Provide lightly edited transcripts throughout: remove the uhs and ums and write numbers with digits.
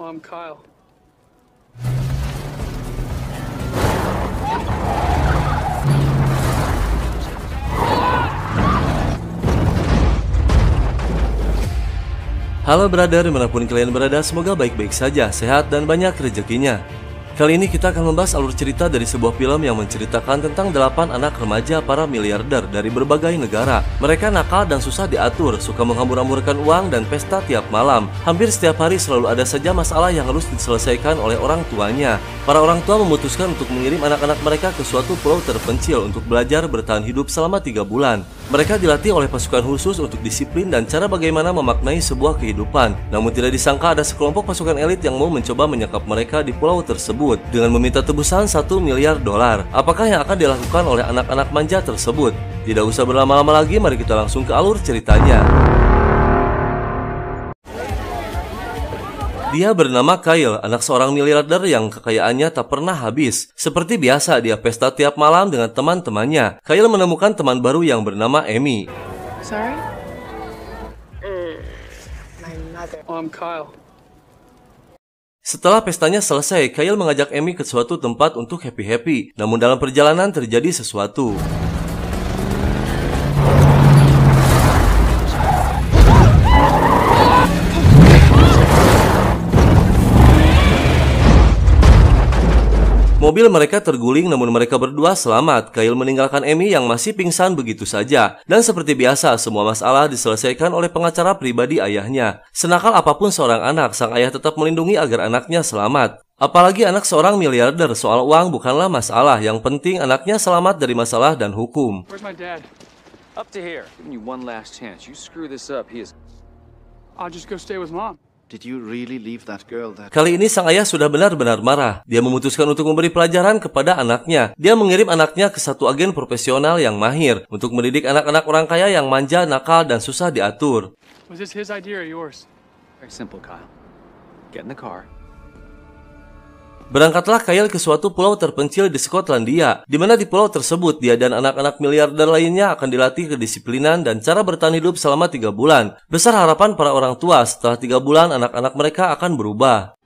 I'm Kyle. Halo brother, dimanapun kalian berada, semoga baik-baik saja, sehat dan banyak rezekinya. Kali ini kita akan membahas alur cerita dari sebuah film yang menceritakan tentang 8 anak remaja para miliarder dari berbagai negara. Mereka nakal dan susah diatur, suka menghambur-hamburkan uang dan pesta tiap malam. Hampir setiap hari selalu ada saja masalah yang harus diselesaikan oleh orang tuanya. Para orang tua memutuskan untuk mengirim anak-anak mereka ke suatu pulau terpencil untuk belajar bertahan hidup selama 3 bulan. Mereka dilatih oleh pasukan khusus untuk disiplin dan cara bagaimana memaknai sebuah kehidupan. Namun tidak disangka ada sekelompok pasukan elit yang mau mencoba menyekap mereka di pulau tersebut dengan meminta tebusan 1 miliar dolar. Apakah yang akan dilakukan oleh anak-anak manja tersebut? Tidak usah berlama-lama lagi, mari kita langsung ke alur ceritanya. Dia bernama Kyle, anak seorang miliarder yang kekayaannya tak pernah habis. Seperti biasa, dia pesta tiap malam dengan teman-temannya. Kyle menemukan teman baru yang bernama Amy. Sorry? My mother. I'm Kyle. Setelah pestanya selesai, Kyle mengajak Amy ke suatu tempat untuk happy-happy. Namun dalam perjalanan terjadi sesuatu. Mobil mereka terguling, namun mereka berdua selamat. Kyle meninggalkan Amy yang masih pingsan begitu saja. Dan seperti biasa, semua masalah diselesaikan oleh pengacara pribadi ayahnya. Senakal apapun seorang anak, sang ayah tetap melindungi agar anaknya selamat. Apalagi anak seorang miliarder, soal uang bukanlah masalah. Yang penting anaknya selamat dari masalah dan hukum. Where's my dad? Up to here. Giving you one last chance. You screw this up, he is... I'll just go stay with Mom. Did you really leave that girl there? Kali ini sang ayah sudah benar-benar marah. Dia memutuskan untuk memberi pelajaran kepada anaknya. Dia mengirim anaknya ke satu agen profesional yang mahir untuk mendidik anak-anak orang kaya yang manja, nakal, dan susah diatur. Was this his idea or yours? Very simple, Kyle. Get in the car. Berangkatlah Kyle ke suatu pulau terpencil di Skotlandia, di mana di pulau tersebut dia dan anak-anak miliarder lainnya akan dilatih kedisiplinan dan cara bertahan hidup selama 3 bulan. Besar harapan para orang tua, setelah 3 bulan anak-anak mereka akan berubah.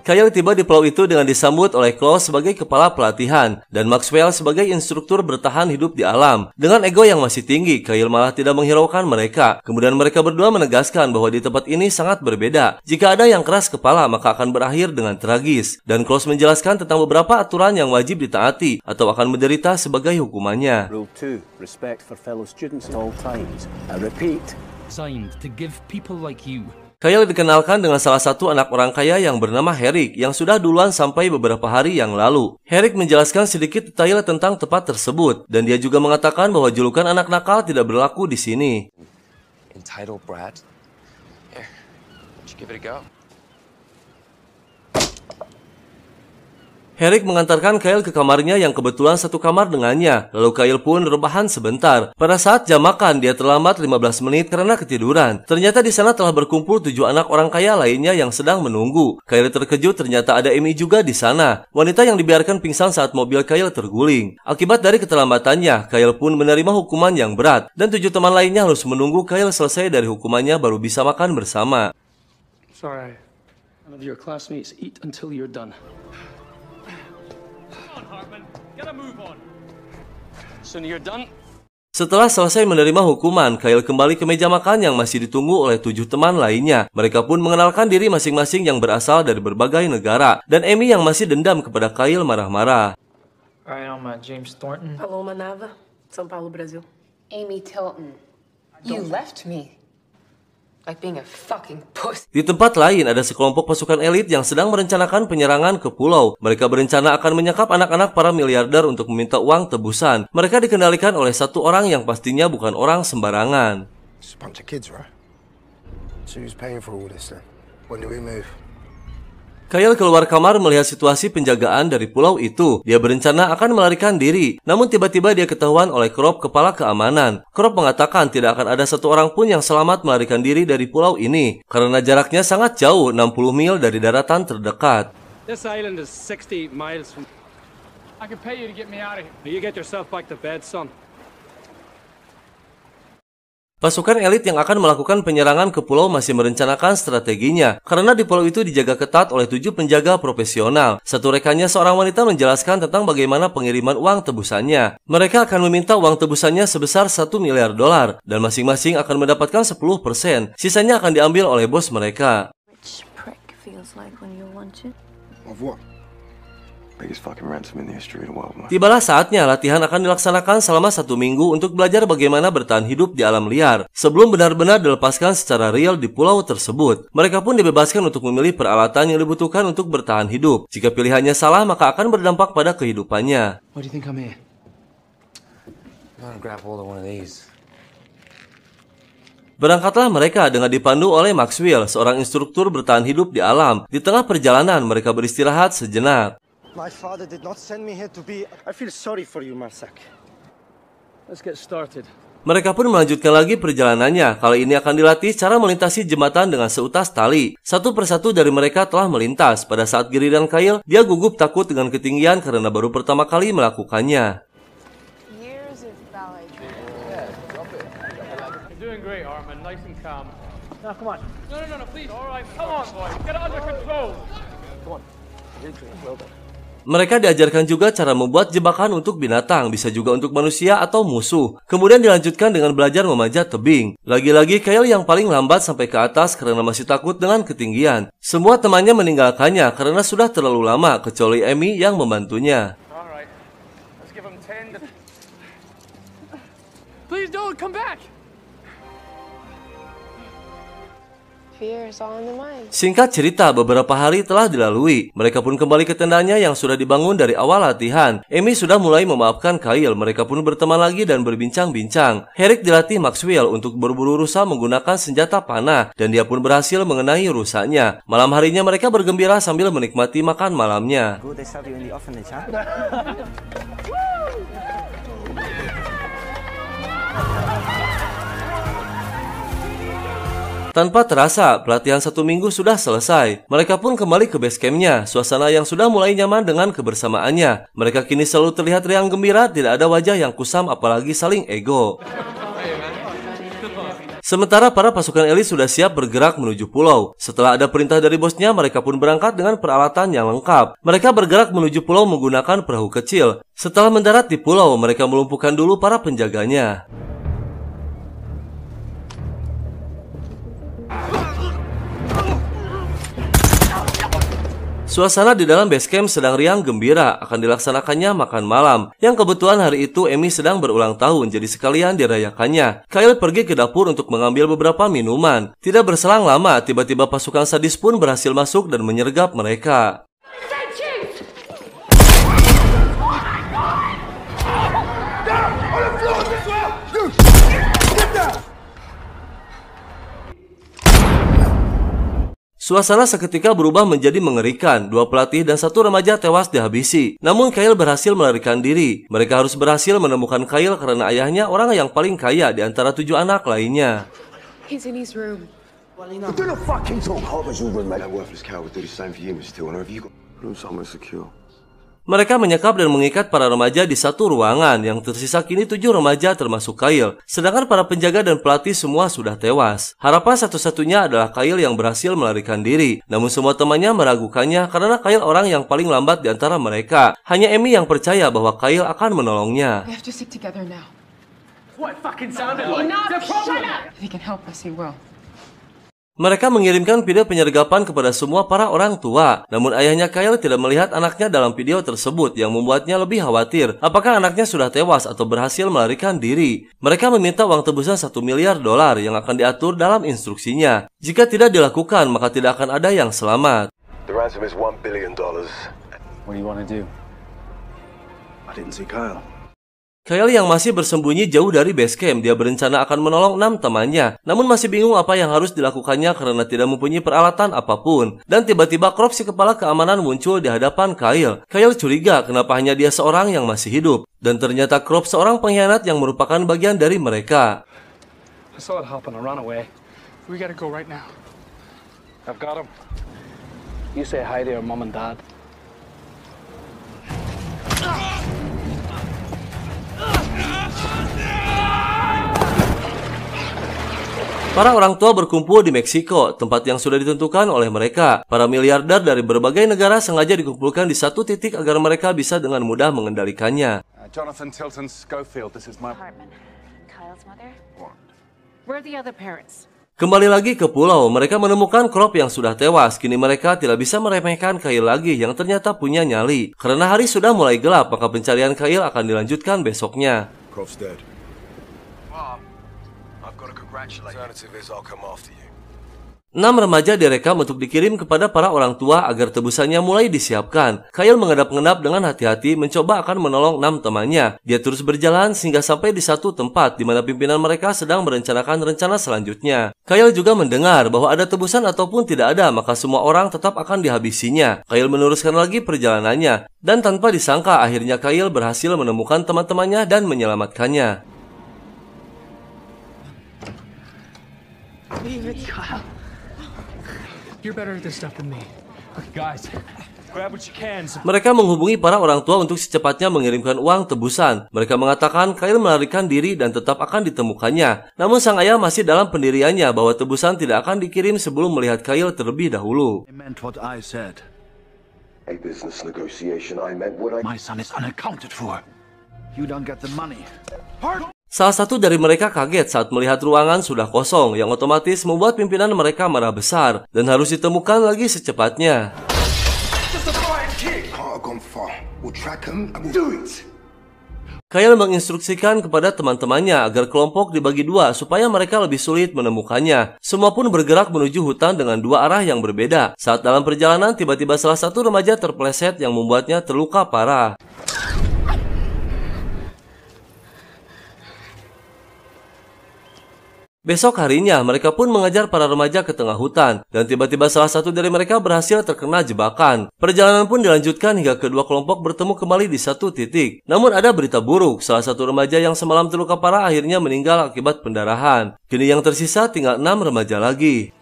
Kyle tiba di pulau itu dengan disambut oleh Klaus sebagai kepala pelatihan dan Maxwell sebagai instruktur bertahan hidup di alam. Dengan ego yang masih tinggi, Kyle malah tidak menghiraukan mereka. Kemudian mereka berdua menegaskan bahwa di tempat ini sangat berbeda. Jika ada yang keras kepala, maka akan berakhir dengan tragis. Dan Klaus menjelaskan tentang beberapa aturan yang wajib ditaati atau akan menderita sebagai hukumannya. Rule 2. Respect for fellow students at all times. I repeat. Signed to give people like you. Kyle dikenalkan dengan salah satu anak orang kaya yang bernama Herrick yang sudah duluan sampai beberapa hari yang lalu. Herrick menjelaskan sedikit detail tentang tempat tersebut dan dia juga mengatakan bahwa julukan anak nakal tidak berlaku di sini. Entitled brat. Here, why don't you give it a go? Herrick mengantarkan Kyle ke kamarnya yang kebetulan satu kamar dengannya. Lalu Kyle pun rebahan sebentar. Pada saat jam makan, dia terlambat 15 menit karena ketiduran. Ternyata di sana telah berkumpul 7 anak orang kaya lainnya yang sedang menunggu. Kyle terkejut, ternyata ada Amy juga di sana. Wanita yang dibiarkan pingsan saat mobil Kyle terguling. Akibat dari keterlambatannya, Kyle pun menerima hukuman yang berat. Dan 7 teman lainnya harus menunggu Kyle selesai dari hukumannya baru bisa makan bersama. Sorry. None of your classmates eat until you're done. Soon you're done. Setelah selesai menerima hukuman, Kyle kembali ke meja makan yang masih ditunggu oleh 7 teman lainnya. Mereka pun mengenalkan diri masing-masing yang berasal dari berbagai negara. Dan Amy yang masih dendam kepada Kyle marah-marah. I am James Thornton. Paloma Nava, São Paulo, Brasil. Amy Tilton. You left me. Like being a fucking pussy. Di tempat lain ada sekelompok pasukan elit yang sedang merencanakan penyerangan ke pulau. Mereka berencana akan menyekap anak-anak para miliarder untuk meminta uang tebusan. Mereka dikendalikan oleh satu orang yang pastinya bukan orang sembarangan. It's a bunch of kids, right? So who's paying for all this then? When do we move? Kyle keluar kamar melihat situasi penjagaan dari pulau itu. Dia berencana akan melarikan diri. Namun tiba-tiba dia ketahuan oleh Krop, kepala keamanan. Krop mengatakan tidak akan ada satu orang pun yang selamat melarikan diri dari pulau ini. Karena jaraknya sangat jauh, 60 mil dari daratan terdekat. This island is 60 miles from... I can pay you to get me out of here. You get yourself back to bed, son. Pasukan elit yang akan melakukan penyerangan ke pulau masih merencanakan strateginya, karena di pulau itu dijaga ketat oleh 7 penjaga profesional. Satu rekannya seorang wanita menjelaskan tentang bagaimana pengiriman uang tebusannya. Mereka akan meminta uang tebusannya sebesar $1 miliar, dan masing-masing akan mendapatkan 10%. Sisanya akan diambil oleh bos mereka. Tibalah saatnya latihan akan dilaksanakan selama 1 minggu untuk belajar bagaimana bertahan hidup di alam liar sebelum benar-benar dilepaskan secara real di pulau tersebut. Mereka pun dibebaskan untuk memilih peralatan yang dibutuhkan untuk bertahan hidup. Jika pilihannya salah, maka akan berdampak pada kehidupannya. Why do you think I'm here? I'm gonna grab hold of one of these. Berangkatlah mereka dengan dipandu oleh Maxwell, seorang instruktur bertahan hidup di alam. Di tengah perjalanan, mereka beristirahat sejenak. My father did not send me here to be... I feel sorry for you, Marsak. Let's get started. Mereka pun melanjutkan lagi perjalanannya. Kali ini akan dilatih cara melintasi jembatan dengan seutas tali. Satu persatu dari mereka telah melintas. Pada saat Giri dan Kyle, dia gugup takut dengan ketinggian karena baru pertama kali melakukannya. You're doing great, Armin. Nice and calm. Now, come on. No, please. All right, come on, boy. Get it under control. Come on. You're doing well done. Mereka diajarkan juga cara membuat jebakan untuk binatang, bisa juga untuk manusia atau musuh. Kemudian dilanjutkan dengan belajar memanjat tebing. Lagi-lagi Kyle yang paling lambat sampai ke atas karena masih takut dengan ketinggian. Semua temannya meninggalkannya karena sudah terlalu lama, kecuali Amy yang membantunya. All right. Let's give him 10 to... Please don't come back. Singkat cerita, beberapa hari telah dilalui. Mereka pun kembali ke tendanya yang sudah dibangun dari awal latihan. Amy sudah mulai memaafkan Kyle. Mereka pun berteman lagi dan berbincang-bincang. Herrick dilatih Maxwell untuk berburu rusa menggunakan senjata panah, dan dia pun berhasil mengenai rusanya. Malam harinya mereka bergembira sambil menikmati makan malamnya. Tanpa terasa, pelatihan 1 minggu sudah selesai. Mereka pun kembali ke base campnya, suasana yang sudah mulai nyaman dengan kebersamaannya. Mereka kini selalu terlihat riang gembira, tidak ada wajah yang kusam apalagi saling ego. Sementara para pasukan elit sudah siap bergerak menuju pulau. Setelah ada perintah dari bosnya, mereka pun berangkat dengan peralatan yang lengkap. Mereka bergerak menuju pulau menggunakan perahu kecil. Setelah mendarat di pulau, mereka melumpuhkan dulu para penjaganya. Suasana di dalam base camp sedang riang gembira, akan dilaksanakannya makan malam. Yang kebetulan hari itu Amy sedang berulang tahun, jadi sekalian dirayakannya. Kyle pergi ke dapur untuk mengambil beberapa minuman. Tidak berselang lama, tiba-tiba pasukan sadis pun berhasil masuk dan menyergap mereka. Suasana seketika berubah menjadi mengerikan. 2 pelatih dan 1 remaja tewas dihabisi. Namun Kyle berhasil melarikan diri. Mereka harus berhasil menemukan Kyle karena ayahnya orang yang paling kaya di antara 7 anak lainnya. He's in his room. Do not fucking talk hard as you run, mate. That worthless cow would do the same for you, Mr. Till. And have you got room somewhere secure? Mereka menyekap dan mengikat para remaja di satu ruangan. Yang tersisa kini 7 remaja termasuk Kyle. Sedangkan para penjaga dan pelatih semua sudah tewas. Harapan satu-satunya adalah Kyle yang berhasil melarikan diri. Namun semua temannya meragukannya karena Kyle orang yang paling lambat di antara mereka. Hanya Amy yang percaya bahwa Kyle akan menolongnya. We have to stick together now. What fucking sounded like? Enough! Shut up! If he can help us, he will. Mereka mengirimkan video penyergapan kepada semua para orang tua. Namun ayahnya Kyle tidak melihat anaknya dalam video tersebut yang membuatnya lebih khawatir. Apakah anaknya sudah tewas atau berhasil melarikan diri? Mereka meminta uang tebusan $1 miliar yang akan diatur dalam instruksinya. Jika tidak dilakukan, maka tidak akan ada yang selamat. The ransom is $1 billion. What do you want to do? I didn't see Kyle. Kyle yang masih bersembunyi jauh dari base camp, dia berencana akan menolong 6 temannya. Namun masih bingung apa yang harus dilakukannya karena tidak mempunyai peralatan apapun. Dan tiba-tiba Krop si kepala keamanan muncul di hadapan Kyle. Kyle curiga kenapa hanya dia seorang yang masih hidup. Dan ternyata Krop seorang pengkhianat yang merupakan bagian dari mereka. I saw it happen. I ran away. We gotta go right now. I've got him. You say hi to your mom and dad. Para orang tua berkumpul di Meksiko, tempat yang sudah ditentukan oleh mereka. Para miliarder dari berbagai negara sengaja dikumpulkan di satu titik agar mereka bisa dengan mudah mengendalikannya. Jonathan Tilton Schofield, this is my Hartman. Kyle's mother? Where are the other parents? Kembali lagi ke pulau, mereka menemukan Krop yang sudah tewas. Kini mereka tidak bisa meremehkan Kyle lagi yang ternyata punya nyali. Karena hari sudah mulai gelap, maka pencarian Kyle akan dilanjutkan besoknya. Krop's dead. Mom, I've got to congratulate you. Alternative is I'll come after you. 6 remaja direkam untuk dikirim kepada para orang tua agar tebusannya mulai disiapkan. Kyle mengendap-endap dengan hati-hati mencoba akan menolong 6 temannya. Dia terus berjalan sehingga sampai di satu tempat di mana pimpinan mereka sedang merencanakan rencana selanjutnya. Kyle juga mendengar bahwa ada tebusan ataupun tidak ada, maka semua orang tetap akan dihabisinya. Kyle meneruskan lagi perjalanannya, dan tanpa disangka akhirnya Kyle berhasil menemukan teman-temannya dan menyelamatkannya. You're better at this stuff than me. Okay, guys, grab what you can. Mereka menghubungi para orang tua untuk secepatnya mengirimkan uang tebusan. Mereka mengatakan Kyle melarikan diri dan tetap akan ditemukannya. Namun sang ayah masih dalam pendiriannya bahwa tebusan tidak akan dikirim sebelum melihat Kyle terlebih dahulu. I meant what I said. A business negotiation, I meant what I... My son is unaccounted for. You don't get the money. Salah satu dari mereka kaget saat melihat ruangan sudah kosong, yang otomatis membuat pimpinan mereka marah besar dan harus ditemukan lagi secepatnya. Kyle menginstruksikan kepada teman-temannya agar kelompok dibagi dua supaya mereka lebih sulit menemukannya. Semua pun bergerak menuju hutan dengan 2 arah yang berbeda. Saat dalam perjalanan, tiba-tiba salah satu remaja terpeleset yang membuatnya terluka parah. Besok harinya, mereka pun mengejar para remaja ke tengah hutan, dan tiba-tiba salah satu dari mereka berhasil terkena jebakan. Perjalanan pun dilanjutkan hingga kedua kelompok bertemu kembali di satu titik. Namun ada berita buruk, salah satu remaja yang semalam terluka parah akhirnya meninggal akibat pendarahan. Kini yang tersisa tinggal 6 remaja lagi.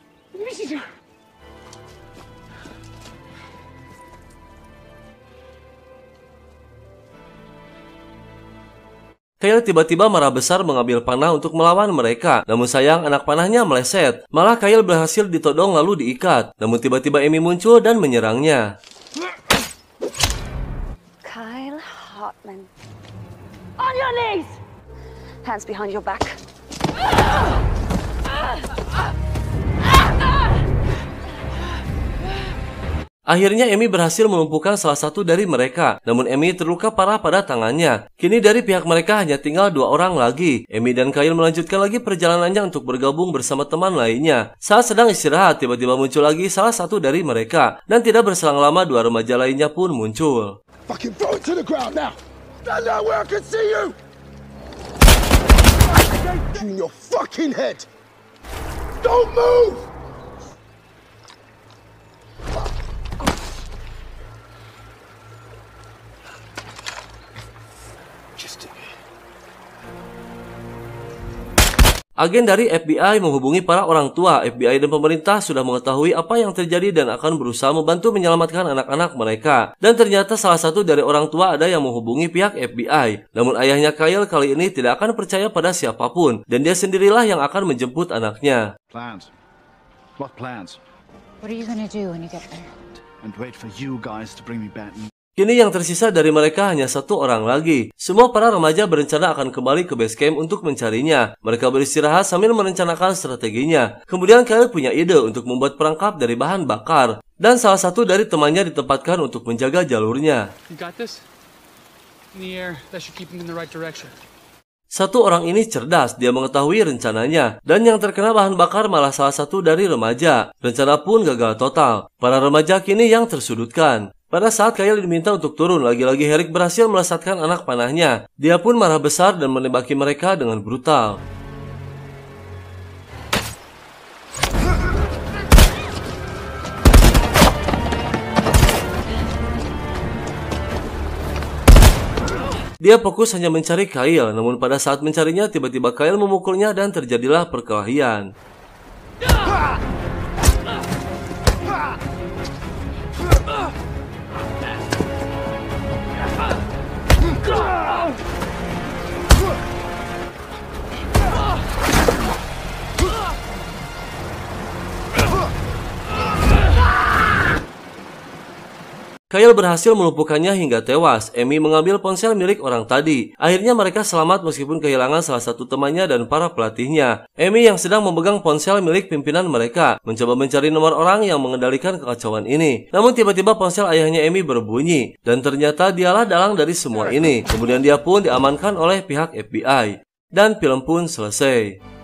Kyle tiba-tiba marah besar mengambil panah untuk melawan mereka. Namun sayang anak panahnya meleset. Malah Kyle berhasil ditodong lalu diikat. Namun tiba-tiba Amy muncul dan menyerangnya. Kyle Hartman. On your knees! Hands behind your back. Akhirnya Amy berhasil melumpuhkan salah satu dari mereka. Namun Amy terluka parah pada tangannya. Kini dari pihak mereka hanya tinggal 2 orang lagi. Amy dan Kyle melanjutkan lagi perjalanannya untuk bergabung bersama teman lainnya. Saat sedang istirahat, tiba-tiba muncul lagi salah satu dari mereka. Dan tidak berselang lama 2 remaja lainnya pun muncul. Fucking throw it to the ground now! Stand out where I can see you! In your fucking head! Don't move! Agen dari FBI menghubungi para orang tua. FBI dan pemerintah sudah mengetahui apa yang terjadi dan akan berusaha membantu menyelamatkan anak-anak mereka. Dan ternyata salah satu dari orang tua ada yang menghubungi pihak FBI. Namun ayahnya Kyle kali ini tidak akan percaya pada siapapun. Dan dia sendirilah yang akan menjemput anaknya. Plans? What plans? What are you gonna do when you get there? And wait for you guys to bring me back. Kini yang tersisa dari mereka hanya 1 orang lagi. Semua para remaja berencana akan kembali ke base camp untuk mencarinya. Mereka beristirahat sambil merencanakan strateginya. Kemudian Kyle punya ide untuk membuat perangkap dari bahan bakar. Dan salah satu dari temannya ditempatkan untuk menjaga jalurnya. You got this? In the air, that should keep him in the right direction. Satu orang ini cerdas, dia mengetahui rencananya. Dan yang terkena bahan bakar malah salah satu dari remaja. Rencana pun gagal total. Para remaja kini yang tersudutkan. Pada saat Kyle diminta untuk turun, lagi-lagi Herrick berhasil melesatkan anak panahnya. Dia pun marah besar dan menembaki mereka dengan brutal. Dia fokus hanya mencari Kyle, namun pada saat mencarinya, tiba-tiba Kyle memukulnya dan terjadilah perkelahian. Kyle berhasil melumpuhkannya hingga tewas. Amy mengambil ponsel milik orang tadi. Akhirnya mereka selamat meskipun kehilangan salah satu temannya dan para pelatihnya. Amy yang sedang memegang ponsel milik pimpinan mereka mencoba mencari nomor orang yang mengendalikan kekacauan ini. Namun tiba-tiba ponsel ayahnya Amy berbunyi dan ternyata dialah dalang dari semua ini. Kemudian dia pun diamankan oleh pihak FBI dan film pun selesai.